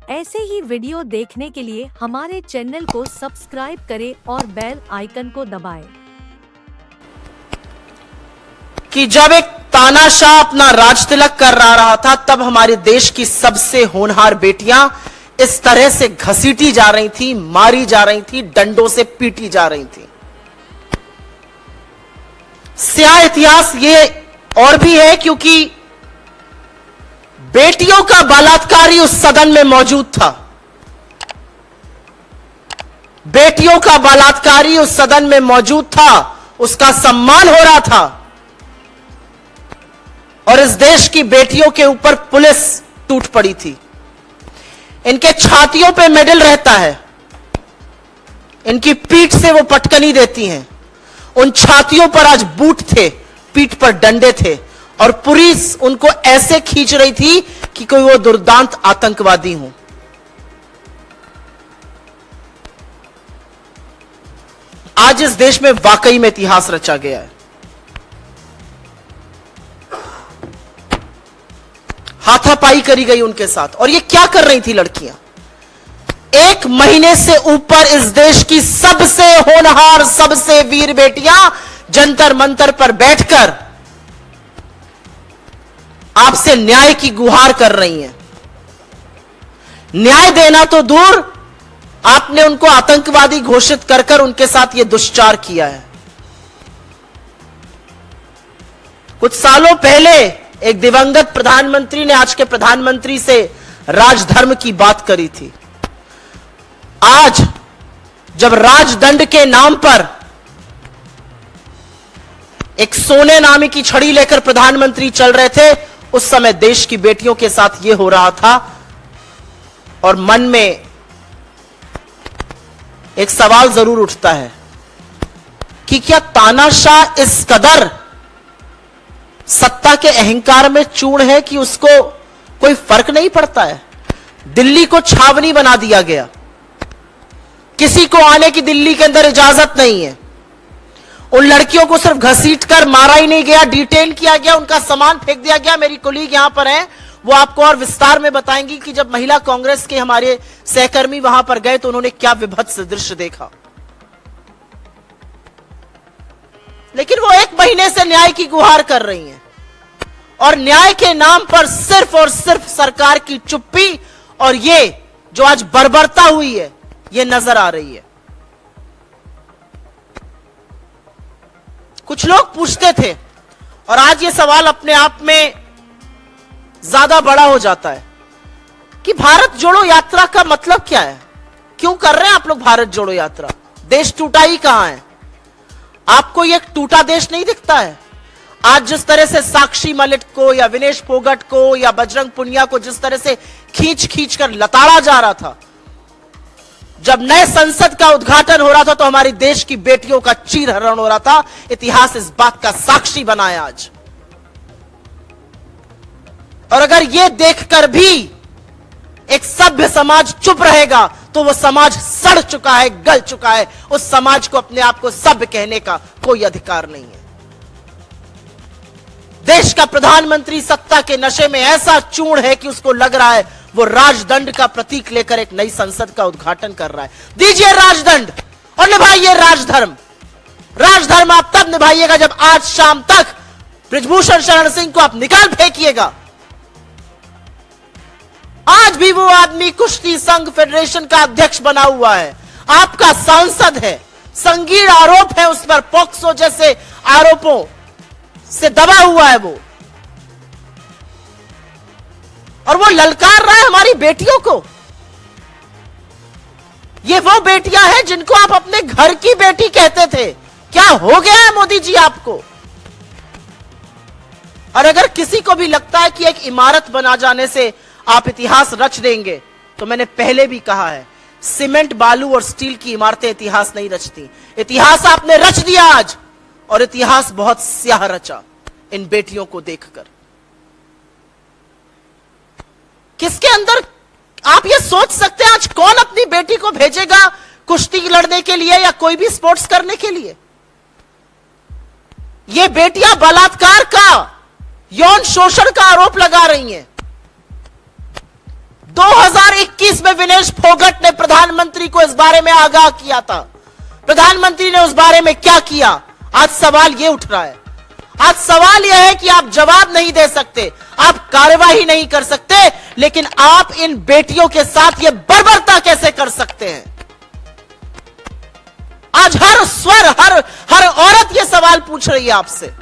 ऐसे ही वीडियो देखने के लिए हमारे चैनल को सब्सक्राइब करें और बेल आइकन को दबाएं। कि जब एक तानाशाह अपना राज तिलक कर रहा था, तब हमारे देश की सबसे होनहार बेटियां इस तरह से घसीटी जा रही थी, मारी जा रही थी, डंडों से पीटी जा रही थी। स्याह इतिहास ये और भी है क्योंकि बेटियों का बलात्कारी उस सदन में मौजूद था। बेटियों का बलात्कारी उस सदन में मौजूद था, उसका सम्मान हो रहा था और इस देश की बेटियों के ऊपर पुलिस टूट पड़ी थी। इनके छातियों पे मेडल रहता है, इनकी पीठ से वो पटकनी देती हैं। उन छातियों पर आज बूट थे, पीठ पर डंडे थे और पुलिस उनको ऐसे खींच रही थी कि कोई वो दुर्दांत आतंकवादी हो। आज इस देश में वाकई में इतिहास रचा गया है। हाथापाई करी गई उनके साथ। और ये क्या कर रही थी लड़कियां? 1 महीने से ऊपर इस देश की सबसे होनहार, सबसे वीर बेटियां जंतर मंतर पर बैठकर आपसे न्याय की गुहार कर रही हैं। न्याय देना तो दूर, आपने उनको आतंकवादी घोषित कर उनके साथ यह दुष्चार किया है। कुछ सालों पहले एक दिवंगत प्रधानमंत्री ने आज के प्रधानमंत्री से राजधर्म की बात करी थी। आज जब राजदंड के नाम पर एक सोने नामी की छड़ी लेकर प्रधानमंत्री चल रहे थे, उस समय देश की बेटियों के साथ यह हो रहा था। और मन में एक सवाल जरूर उठता है कि क्या तानाशाह इस कदर सत्ता के अहंकार में चूर्ण है कि उसको कोई फर्क नहीं पड़ता है? दिल्ली को छावनी बना दिया गया, किसी को आने की दिल्ली के अंदर इजाजत नहीं है। उन लड़कियों को सिर्फ घसीटकर मारा ही नहीं गया, डिटेन किया गया, उनका सामान फेंक दिया गया। मेरी कोलीग यहां पर हैं, वो आपको और विस्तार में बताएंगी कि जब महिला कांग्रेस के हमारे सहकर्मी वहां पर गए तो उन्होंने क्या विभत्स दृश्य देखा। लेकिन वो 1 महीने से न्याय की गुहार कर रही हैं और न्याय के नाम पर सिर्फ और सिर्फ सरकार की चुप्पी और ये जो आज बर्बरता हुई है, ये नजर आ रही है। कुछ लोग पूछते थे और आज ये सवाल अपने आप में ज्यादा बड़ा हो जाता है कि भारत जोड़ो यात्रा का मतलब क्या है? क्यों कर रहे हैं आप लोग भारत जोड़ो यात्रा? देश टूटा ही कहां है? आपको ये टूटा देश नहीं दिखता है? आज जिस तरह से साक्षी मलिक को या विनेश फोगट को या बजरंग पुनिया को जिस तरह से खींच खींच कर लताड़ा जा रहा था, जब नए संसद का उद्घाटन हो रहा था तो हमारे देश की बेटियों का चीरहरण हो रहा था। इतिहास इस बात का साक्षी बना है आज। और अगर यह देखकर भी एक सभ्य समाज चुप रहेगा तो वो समाज सड़ चुका है, गल चुका है। उस समाज को अपने आप को सभ्य कहने का कोई अधिकार नहीं है। देश का प्रधानमंत्री सत्ता के नशे में ऐसा चूर्ण है कि उसको लग रहा है वो राजदंड का प्रतीक लेकर एक नई संसद का उद्घाटन कर रहा है। दीजिए राजदंड और निभाइए राजधर्म। राजधर्म आप तब निभाइएगा जब आज शाम तक बृजभूषण शरण सिंह को आप निकाल फेंकिएगा। आज भी वो आदमी कुश्ती संघ फेडरेशन का अध्यक्ष बना हुआ है, आपका सांसद है, संगीन आरोप है उस पर, पॉक्सो जैसे आरोपों से दबा हुआ है वो, और वो ललकार रहा है हमारी बेटियों को। ये वो बेटियां हैं जिनको आप अपने घर की बेटी कहते थे। क्या हो गया है मोदी जी आपको? और अगर किसी को भी लगता है कि एक इमारत बना जाने से आप इतिहास रच देंगे, तो मैंने पहले भी कहा है, सीमेंट, बालू और स्टील की इमारतें इतिहास नहीं रचती। इतिहास आपने रच दिया आज, और इतिहास बहुत स्याह रचा इन बेटियों को देखकर। किसके अंदर आप ये सोच सकते हैं आज कौन अपनी बेटी को भेजेगा कुश्ती लड़ने के लिए या कोई भी स्पोर्ट्स करने के लिए? ये बेटियां बलात्कार का यौन शोषण का आरोप लगा रही हैं। 2021 में विनेश फोगट ने प्रधानमंत्री को इस बारे में आगाह किया था। प्रधानमंत्री ने उस बारे में क्या किया? आज सवाल यह उठ रहा है। आज सवाल यह है कि आप जवाब नहीं दे सकते, आप कार्यवाही नहीं कर सकते, लेकिन आप इन बेटियों के साथ यह बर्बरता कैसे कर सकते हैं? आज हर स्वर, हर औरत यह सवाल पूछ रही है आपसे।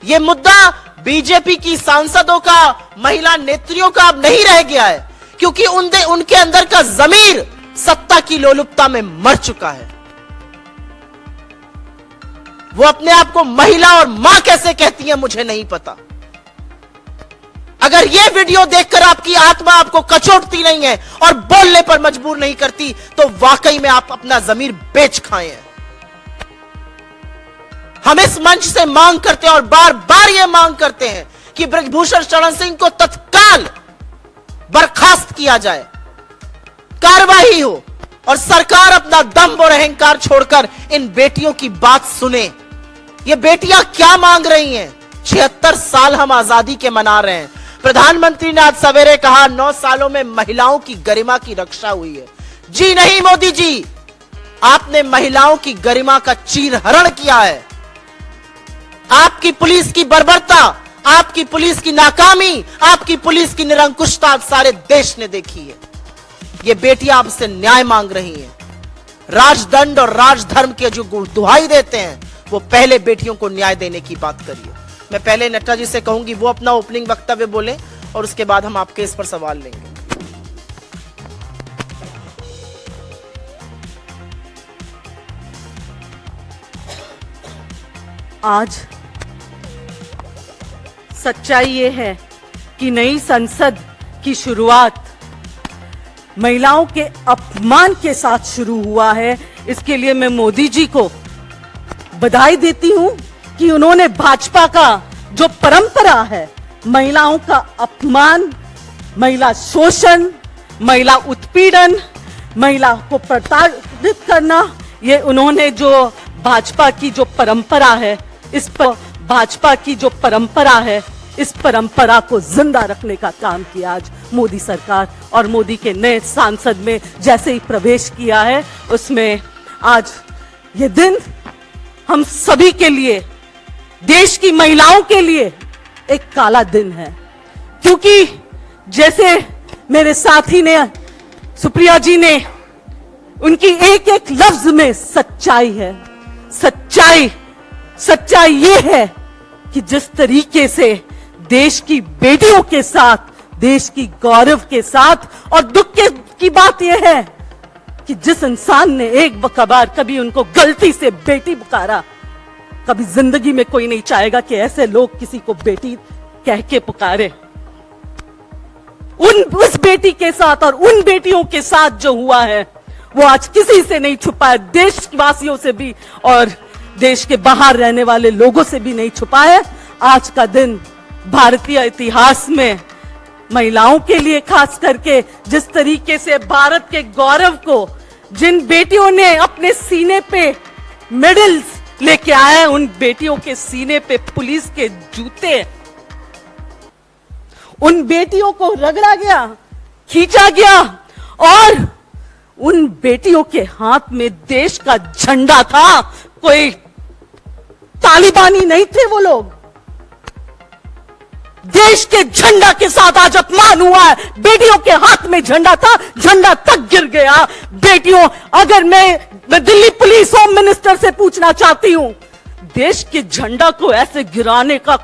यह मुद्दा बीजेपी की सांसदों का, महिला नेत्रियों का अब नहीं रह गया है, क्योंकि उनके अंदर का जमीर सत्ता की लोलुपता में मर चुका है। वो अपने आप को महिला और मां कैसे कहती हैं मुझे नहीं पता। अगर यह वीडियो देखकर आपकी आत्मा आपको कचोटती नहीं है और बोलने पर मजबूर नहीं करती, तो वाकई में आप अपना जमीर बेच खाए हैं। हम इस मंच से मांग करते हैं और बार बार यह मांग करते हैं कि बृजभूषण शरण सिंह को तत्काल बर्खास्त किया जाए, कार्रवाई हो और सरकार अपना दम और अहंकार छोड़कर इन बेटियों की बात सुने। ये बेटियां क्या मांग रही हैं? 76 साल हम आजादी के मना रहे हैं। प्रधानमंत्री ने आज सवेरे कहा 9 सालों में महिलाओं की गरिमा की रक्षा हुई है। जी नहीं मोदी जी, आपने महिलाओं की गरिमा का चीरहरण किया है। आपकी पुलिस की बर्बरता, आपकी पुलिस की नाकामी, आपकी पुलिस की निरंकुशता सारे देश ने देखी है। ये बेटियां आपसे न्याय मांग रही हैं। राजदंड और राजधर्म के जो दुहाई देते हैं, वो पहले बेटियों को न्याय देने की बात करिए। मैं पहले नड्डा जी से कहूंगी वो अपना ओपनिंग वक्तव्य बोलें और उसके बाद हम आपके इस पर सवाल लेंगे। आज सच्चाई ये है कि नई संसद की शुरुआत महिलाओं के अपमान के साथ शुरू हुआ है। इसके लिए मैं मोदी जी को बधाई देती हूं कि उन्होंने भाजपा का जो परंपरा है, महिलाओं का अपमान, महिला शोषण, महिला उत्पीड़न, महिला को प्रताड़ित करना, ये उन्होंने जो भाजपा की जो परंपरा है, इस पर भाजपा की जो परंपरा है, इस परंपरा को जिंदा रखने का काम किया आज मोदी सरकार। और मोदी के नए सांसद में जैसे ही प्रवेश किया है, उसमें आज ये दिन हम सभी के लिए, देश की महिलाओं के लिए एक काला दिन है। क्योंकि जैसे मेरे साथी ने, सुप्रिया जी ने, उनकी एक एक लफ्ज में सच्चाई है। सच्चाई ये है कि जिस तरीके से देश की बेटियों के साथ, देश की गौरव के साथ, और दुख की बात यह है कि जिस इंसान ने एक बार कभी उनको गलती से बेटी पुकारा, कभी जिंदगी में कोई नहीं चाहेगा कि ऐसे लोग किसी को बेटी कह के पुकारे। उस बेटी के साथ और उन बेटियों के साथ जो हुआ है, वो आज किसी से नहीं छुपा है, देशवासियों से भी और देश के बाहर रहने वाले लोगों से भी नहीं छुपा है। आज का दिन भारतीय इतिहास में महिलाओं के लिए, खास करके जिस तरीके से भारत के गौरव को जिन बेटियों ने अपने सीने पे मेडल्स लेके आए, उन बेटियों के सीने पे पुलिस के जूते, उन बेटियों को रगड़ा गया, खींचा गया, और उन बेटियों के हाथ में देश का झंडा था। कोई तालिबानी नहीं थे वो लोग। देश के झंडा के साथ आज अपमान हुआ है। बेटियों के हाथ में झंडा था, झंडा तक गिर गया। बेटियों, अगर मैं दिल्ली पुलिस होम मिनिस्टर से पूछना चाहती हूं, देश के झंडा को ऐसे गिराने का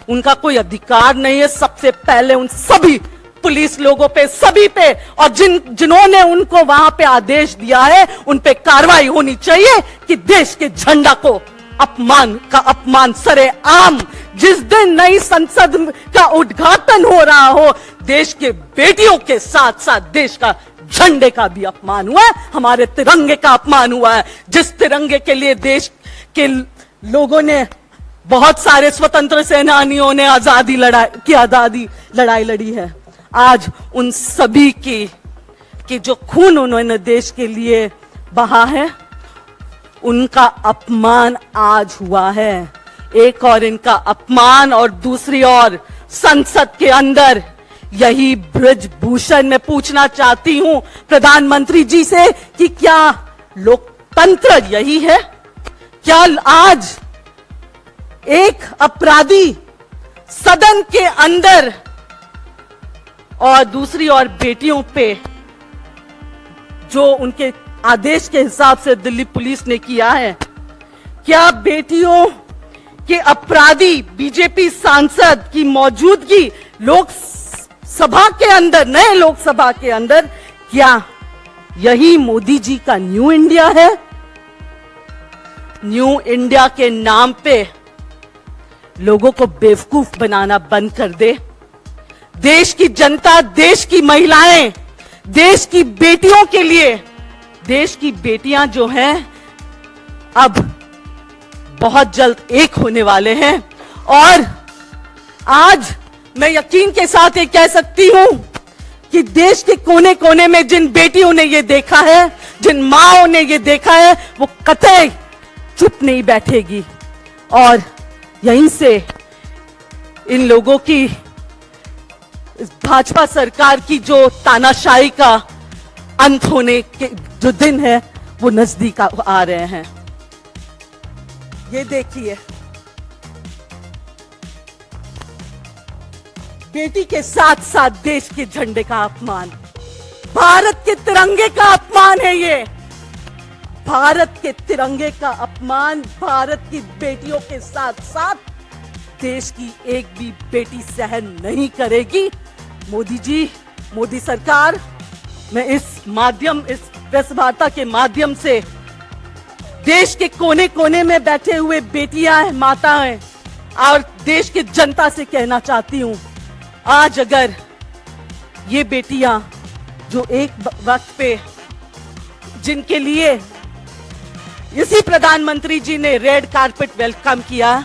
उनका कोई अधिकार नहीं है। सबसे पहले उन सभी पुलिस लोगों पे, सभी पे, और जिन्होंने उनको वहां पे आदेश दिया है, उन पे कार्रवाई होनी चाहिए कि देश के झंडा को अपमान सरेआम, जिस दिन नई संसद का उद्घाटन हो रहा हो, देश के बेटियों के साथ साथ देश का झंडे का भी अपमान हुआ है, हमारे तिरंगे का अपमान हुआ है। जिस तिरंगे के लिए देश के लोगों ने, बहुत सारे स्वतंत्र सेनानियों ने आजादी लड़ाई लड़ी है, आज उन सभी की जो खून उन्होंने देश के लिए बहा है, उनका अपमान आज हुआ है। एक और इनका अपमान और दूसरी ओर संसद के अंदर यही ब्रजभूषण मैं पूछना चाहती हूं प्रधानमंत्री जी से कि क्या लोकतंत्र यही है? क्या आज एक अपराधी सदन के अंदर और दूसरी ओर बेटियों पे जो उनके आदेश के हिसाब से दिल्ली पुलिस ने किया है, क्या बेटियों के अपराधी बीजेपी सांसद की मौजूदगी लोकसभा के अंदर, नए लोकसभा के अंदर, क्या यही मोदी जी का न्यू इंडिया है? न्यू इंडिया के नाम पे लोगों को बेवकूफ बनाना बंद कर दे। देश की जनता, देश की महिलाएं, देश की बेटियों के लिए, देश की बेटियां जो हैं अब बहुत जल्द एक होने वाले हैं। और आज मैं यकीन के साथ ये कह सकती हूं कि देश के कोने कोने में जिन बेटियों ने ये देखा है, जिन माओं ने ये देखा है, वो कतई चुप नहीं बैठेगी। और यहीं से इन लोगों की, इस भाजपा सरकार की जो तानाशाही का अंत होने के जो दिन है वो नजदीक आ रहे हैं। ये देखिए, बेटी के साथ साथ देश के झंडे का अपमान, भारत के तिरंगे का अपमान है ये। भारत के तिरंगे का अपमान, भारत की बेटियों के साथ साथ देश की एक भी बेटी सहन नहीं करेगी। मोदी जी, मोदी सरकार, मैं इस प्रेस वार्ता के माध्यम से देश के कोने कोने में बैठे हुए बेटियां, माताएं और देश की जनता से कहना चाहती हूं, आज अगर ये बेटियां जो एक वक्त पे जिनके लिए इसी प्रधानमंत्री जी ने रेड कारपेट वेलकम किया,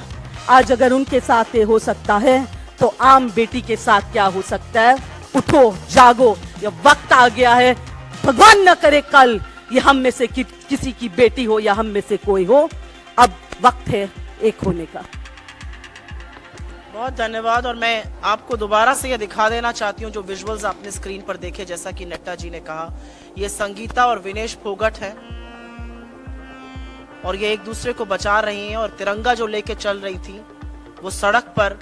आज अगर उनके साथ ये हो सकता है तो आम बेटी के साथ क्या हो सकता है? उठो, जागो, ये वक्त आ गया है। भगवान न करे कल ये हम में से किसी की बेटी हो या हम में से कोई हो, अब वक्त है एक होने का। बहुत धन्यवाद। और मैं आपको दोबारा से यह दिखा देना चाहती हूँ, जो विजुअल्स आपने स्क्रीन पर देखे, जैसा कि नड्डा जी ने कहा, ये संगीता और विनेश फोगट हैं और ये एक दूसरे को बचा रही हैं। और तिरंगा जो लेके चल रही थी वो सड़क पर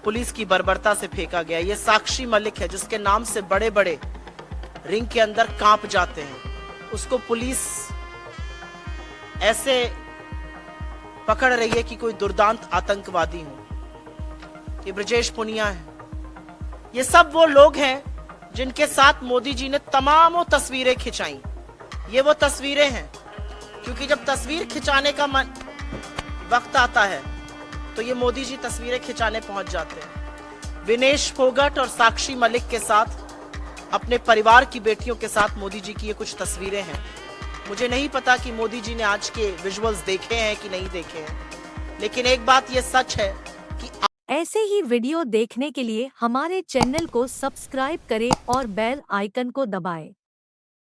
पुलिस की बर्बरता से फेंका गया। ये साक्षी मलिक है जिसके नाम से बड़े बड़े रिंग के अंदर कांप जाते हैं। उसको पुलिस ऐसे पकड़ रही है कि कोई दुर्दांत आतंकवादी हो। ये ब्रजेश पुनिया है। ये सब वो लोग हैं जिनके साथ मोदी जी ने तमामों तस्वीरें खिंचाई। ये वो तस्वीरें हैं, क्योंकि जब तस्वीर खिंचाने का वक्त आता है तो ये मोदी जी तस्वीरें खिंचाने पहुंच जाते हैं। विनेश फोगट और साक्षी मलिक के साथ, अपने परिवार की बेटियों के साथ मोदी जी की ये कुछ तस्वीरें हैं। मुझे नहीं पता कि मोदी जी ने आज के विजुअल्स देखे हैं कि नहीं देखे हैं, लेकिन एक बात ये सच है कि ऐसे ही वीडियो देखने के लिए हमारे चैनल को सब्सक्राइब करें और बेल आइकन को दबाएं।